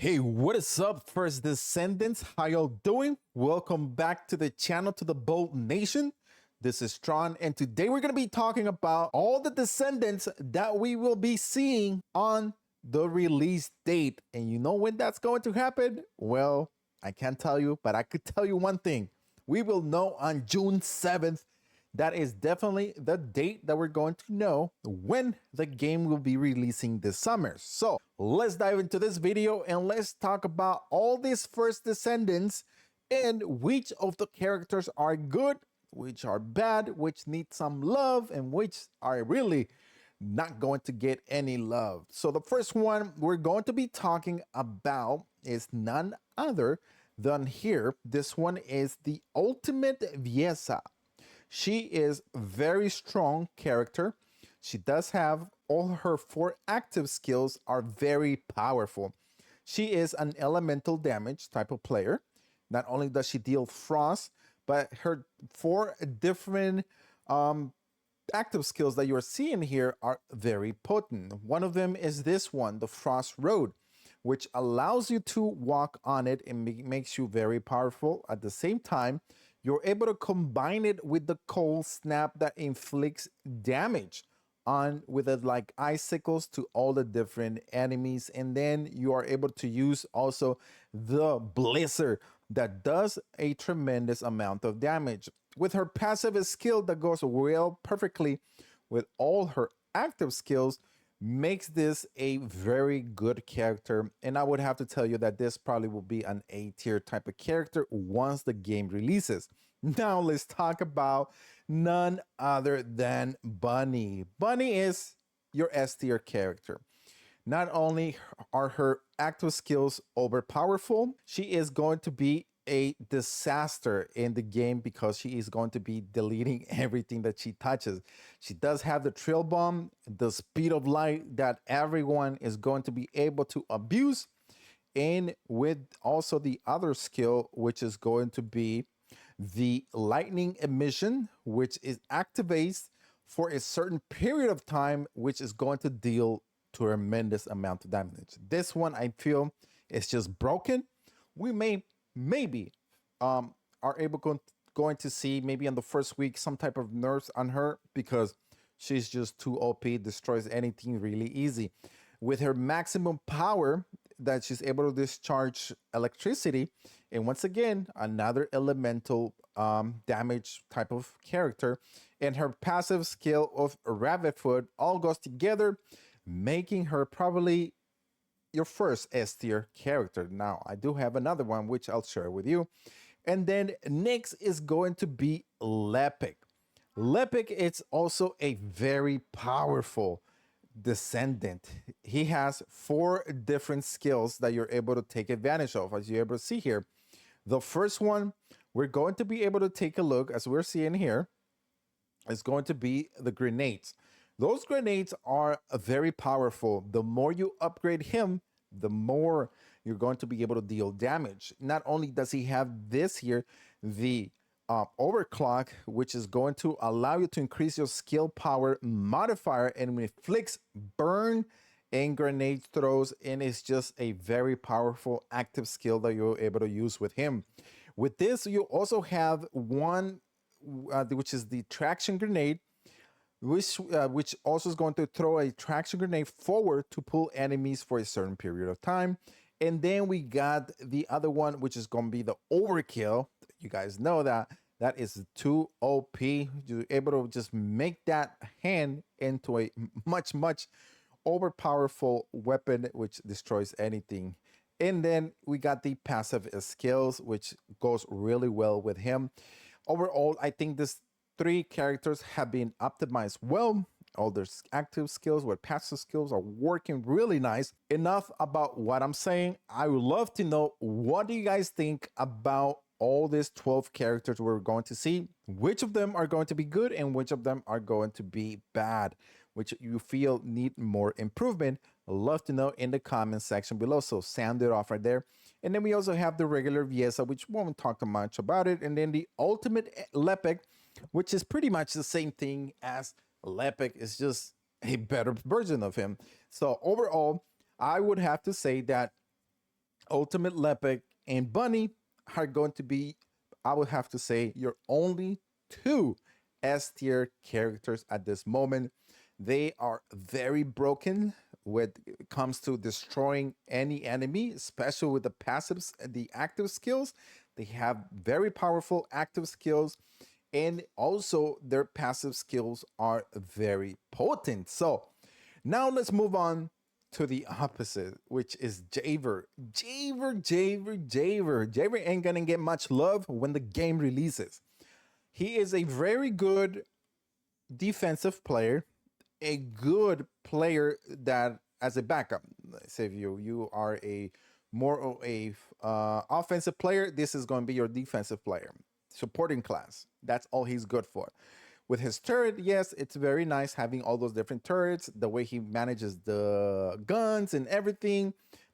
Hey, what is up, first Descendants? How y'all doing? Welcome back to the channel, to the Bolt Nation. This is Tron, and today we're going to be talking about all the Descendants that we will be seeing on the release date. And you know when that's going to happen? Well, I can't tell you, but I could tell you one thing. We will know on June 7th. That is definitely the date that we're going to know when the game will be releasing this summer. So let's dive into this video and let's talk about all these first Descendants and which of the characters are good, which are bad, which need some love, and which are really not going to get any love. So the first one we're going to be talking about is none other than here. This one is the Ultimate Viesa. She is very strong character. She does have all her 4 active skills are very powerful. She is an elemental damage type of player. Not only does she deal frost, but her 4 different active skills that you're seeing here are very potent. One of them is this one, the Frost Road, which allows you to walk on it and makes you very powerful. At the same time, you're able to combine it with the Cold Snap that inflicts damage on with it like icicles to all the different enemies. And then you are able to use also the Blizzard that does a tremendous amount of damage. With her passive skill that goes real perfectly with all her active skills, makes this a very good character. And I would have to tell you that this probably will be an A tier type of character once the game releases. Now let's talk about none other than Bunny. Bunny is your S tier character. Not only are her active skills overpowerful, she is going to be a disaster in the game because she is going to be deleting everything that she touches. She does have the Trill Bomb, the Speed of Light that everyone is going to be able to abuse, and with also the other skill, which is going to be the Lightning Emission, which is activates for a certain period of time, which is going to deal tremendous amount of damage. This one I feel is just broken. We maybe are going to see maybe in the first week some type of nerfs on her because she's just too OP, destroys anything really easy. With her maximum power that she's able to discharge electricity, and once again another elemental damage type of character, and her passive skill of Rabbit Foot all goes together, making her probably your first S tier character. Now, I do have another one which I'll share with you. And then next is going to be Lepic. Lepic is also a very powerful Descendant. He has 4 different skills that you're able to take advantage of, as you're able to see here. The first one, we're going to be able to take a look, as we're seeing here, is going to be the grenades. Those grenades are very powerful. The more you upgrade him, the more you're going to be able to deal damage. Not only does he have this here, the overclock, which is going to allow you to increase your skill power modifier and inflicts burn and grenade throws, and it's just a very powerful active skill that you're able to use with him. With this, you also have one, which is the traction grenade, which also is going to throw a traction grenade forward to pull enemies for a certain period of time. And then we got the other one, which is going to be the overkill. You guys know that is too OP. You're able to just make that hand into a much overpowerful weapon which destroys anything. And then we got the passive skills, which goes really well with him. Overall, I think this 3 characters have been optimized well. All their active skills with passive skills are working really nice. Enough about what I'm saying. I would love to know, what do you guys think about all these 12 characters we're going to see? Which of them are going to be good and which of them are going to be bad? Which you feel need more improvement? I'd love to know in the comment section below. So sound it off right there. And then we also have the regular Viesa, which won't talk much about it. And then the Ultimate Lepic, which is pretty much the same thing as Lepic, is just a better version of him. So overall, I would have to say that Ultimate Lepic and Bunny are going to be, I would have to say, your only two S tier characters at this moment. They are very broken when it comes to destroying any enemy, especially with the passives and the active skills. They have very powerful active skills, and also their passive skills are very potent. So now let's move on to the opposite, which is Javer. Javer ain't gonna get much love when the game releases. He is a very good defensive player, a good player that as a backup. Say if you are a more of a offensive player, this is going to be your defensive player, supporting class. That's all he's good for. With his turret, yes, it's very nice having all those different turrets, the way he manages the guns and everything,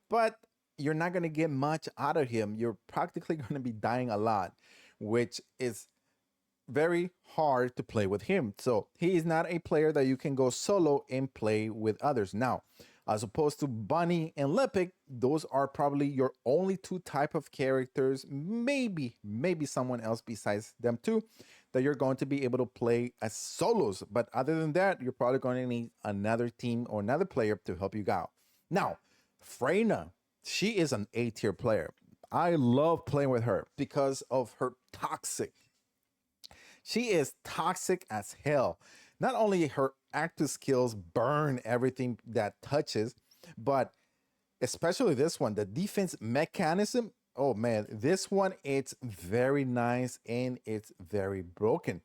but you're not going to get much out of him. You're practically going to be dying a lot, which is very hard to play with him. So he is not a player that you can go solo and play with others. Now, as opposed to Bunny and Lepic, those are probably your only two type of characters, maybe someone else besides them two, that you're going to be able to play as solos. But other than that, you're probably going to need another team or another player to help you out. Now, Freyna, she is an A tier player. I love playing with her because of her toxic. She is toxic as hell. Not only her active skills burn everything that touches, but especially this one, the defense mechanism. Oh man, this one, it's very nice and it's very broken.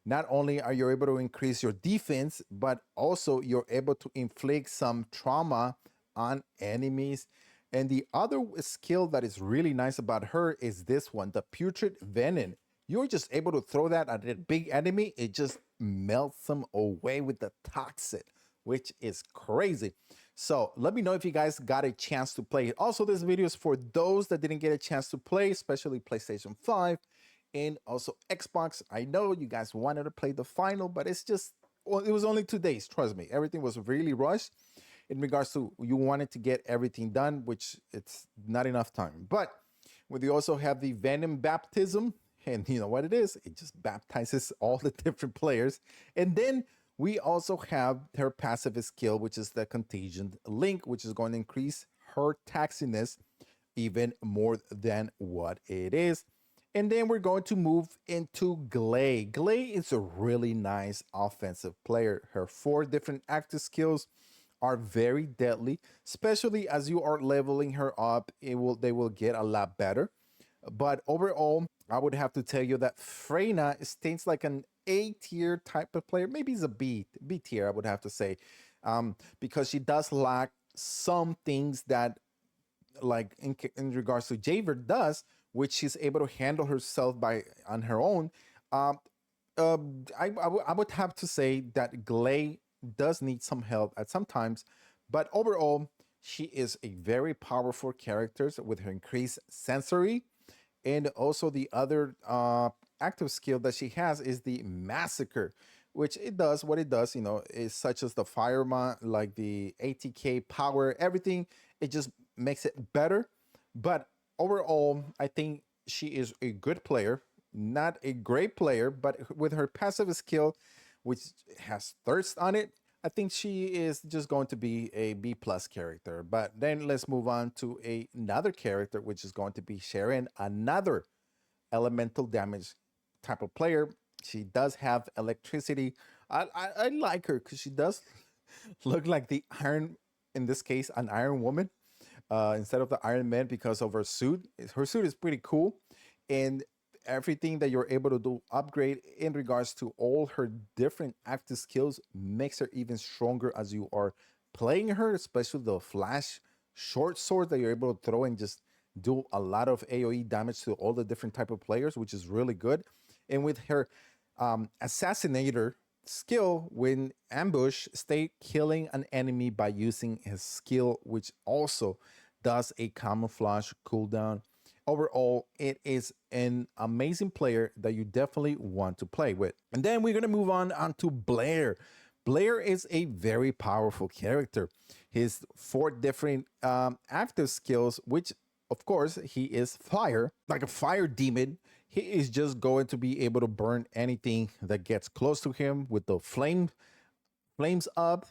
Not only are you able to increase your defense, but also you're able to inflict some trauma on enemies. And the other skill that is really nice about her is this one, the putrid venom. You're just able to throw that at a big enemy. It just melts them away with the toxic, which is crazy. So let me know if you guys got a chance to play it. Also, this video is for those that didn't get a chance to play, especially PlayStation 5 and also Xbox. I know you guys wanted to play the final, but it's just, well, it was only 2 days. Trust me, everything was really rushed in regards to you wanted to get everything done, which it's not enough time. But when you also have the Venom Baptism, and you know what it is? It just baptizes all the different players. And then we also have her passive skill, which is the Contagion Link, which is going to increase her taxiness even more than what it is. And then we're going to move into Glay. Glay is a really nice offensive player. Her 4 different active skills are very deadly, especially as you are leveling her up. They will get a lot better. But overall, I would have to tell you that Freyna stays like an A tier type of player. Maybe it's a B tier, I would have to say, because she does lack some things that, like in regards to Javer does, which she's able to handle herself by on her own. I would have to say that Glay does need some help at sometimes, but overall, she is a very powerful character with her increased sensory. And also the other active skill that she has is the Massacre, which it does what it does, you know, is such as the fireman, like the ATK power, everything. It just makes it better. But overall, I think she is a good player, not a great player, but with her passive skill, which has thirst on it, I think she is just going to be a B plus character. But then let's move on to another character, which is going to be Sharon, another elemental damage type of player. She does have electricity. I like her because she does look like the Iron, in this case, an Iron Woman, instead of the Iron Man because of her suit. Her suit is pretty cool. And everything that you're able to do upgrade in regards to all her different active skills makes her even stronger as you are playing her, especially the flash short sword that you're able to throw and just do a lot of AoE damage to all the different type of players, which is really good. And with her assassinator skill, when ambush, stay killing an enemy by using his skill, which also does a camouflage cooldown. Overall, it is an amazing player that you definitely want to play with. And then we're going to move on to Blair. Blair is a very powerful character. His 4 different active skills, which of course, he is fire, like a fire demon. He is just going to be able to burn anything that gets close to him with the flames up,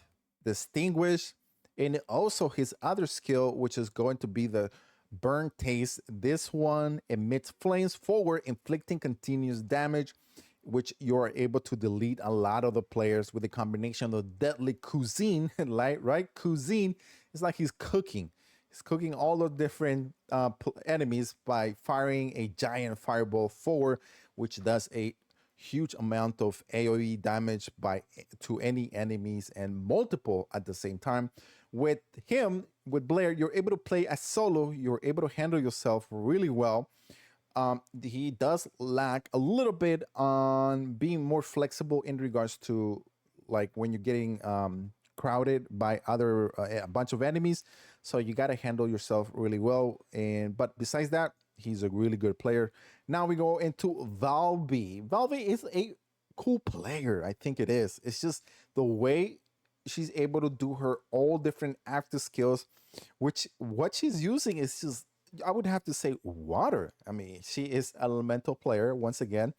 distinguish, and also his other skill, which is going to be the burn taste. This one emits flames forward, inflicting continuous damage, which you are able to delete a lot of the players with a combination of deadly cuisine, right? Cuisine is like he's cooking. He's cooking all the different enemies by firing a giant fireball forward, which does a huge amount of AoE damage by to any enemies and multiple at the same time. With him, with Blair, you're able to play as solo. You're able to handle yourself really well. He does lack a little bit on being more flexible in regards to like when you're getting crowded by other a bunch of enemies. So you got to handle yourself really well. And but besides that, he's a really good player. Now we go into Valby. Valby is a cool player. I think it is. It's just the way she's able to do her all different active skills, which what she's using is just, I would have to say, water. I mean, she is an elemental player once again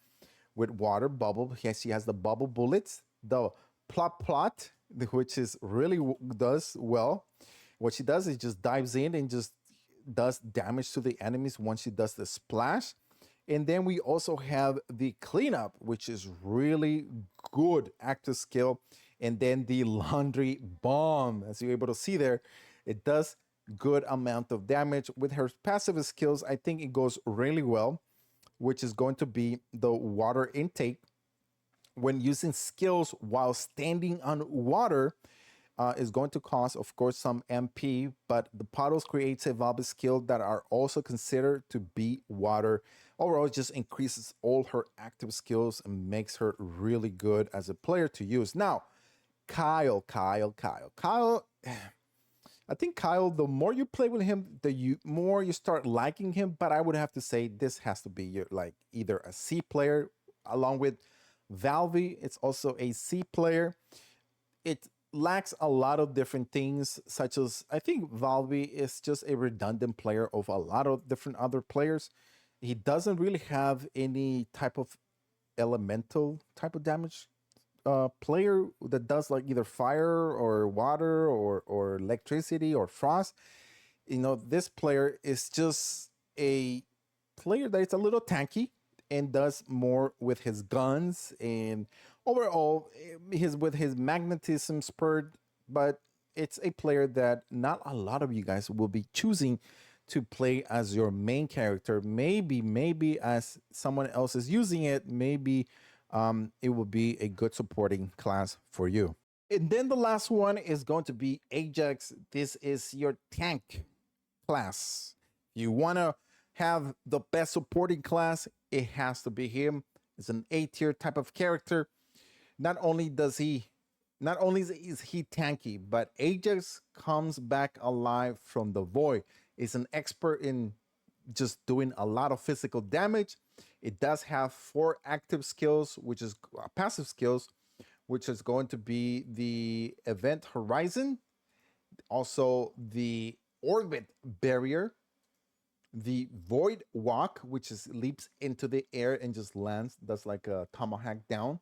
with water bubble. She has the bubble bullets, the plot plot, which is really does well. What she does is just dives in and just does damage to the enemies once she does the splash. And then we also have the cleanup, which is really good active skill. And then the laundry bomb, as you're able to see there, it does good amount of damage. With her passive skills, I think it goes really well, which is going to be the water intake. When using skills while standing on water, is going to cost, of course, some MP, but the puddles creates a Valby skill that are also considered to be water. Overall, it just increases all her active skills and makes her really good as a player to use. Now, Kyle. I think Kyle, the more you play with him, more you start liking him. But I would have to say this has to be your like either a C player along with Valby. It's also a C player. It lacks a lot of different things, such as I think Valby is just a redundant player of a lot of different other players. He doesn't really have any type of elemental type of damage player that does like either fire or water or electricity or frost. You know, this player is just a player that is a little tanky and does more with his guns and overall his with his magnetism spurred, but it's a player that not a lot of you guys will be choosing to play as your main character. Maybe as someone else is using it, maybe it will be a good supporting class for you. And then the last one is going to be Ajax. This is your tank class. You want to have the best supporting class, it has to be him. It's an A tier type of character. Not only is he tanky, but Ajax comes back alive from the void. Is an expert in just doing a lot of physical damage. It does have 4 active skills, which is passive skills, which is going to be the Event Horizon, also the Orbit Barrier, the Void Walk, which is leaps into the air and just lands, does like a tomahawk down.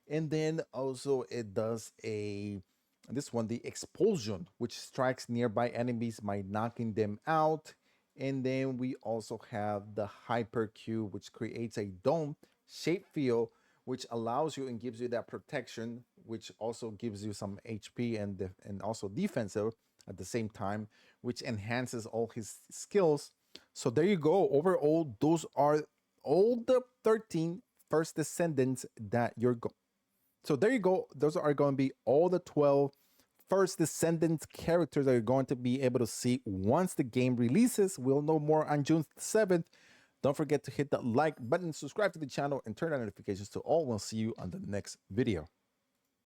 And then also it does this one, the Expulsion, which strikes nearby enemies by knocking them out. And then we also have the Hyper Q, which creates a dome shape field, which allows you and gives you that protection, which also gives you some HP and also defensive at the same time, which enhances all his skills. So there you go. Overall, those are all the 13 first Descendants that you're going. So there you go. Those are going to be all the 12 first Descendant characters that you're going to be able to see once the game releases. We'll know more on June 7th. Don't forget to hit that like button, subscribe to the channel, and turn on notifications to all. We'll see you on the next video.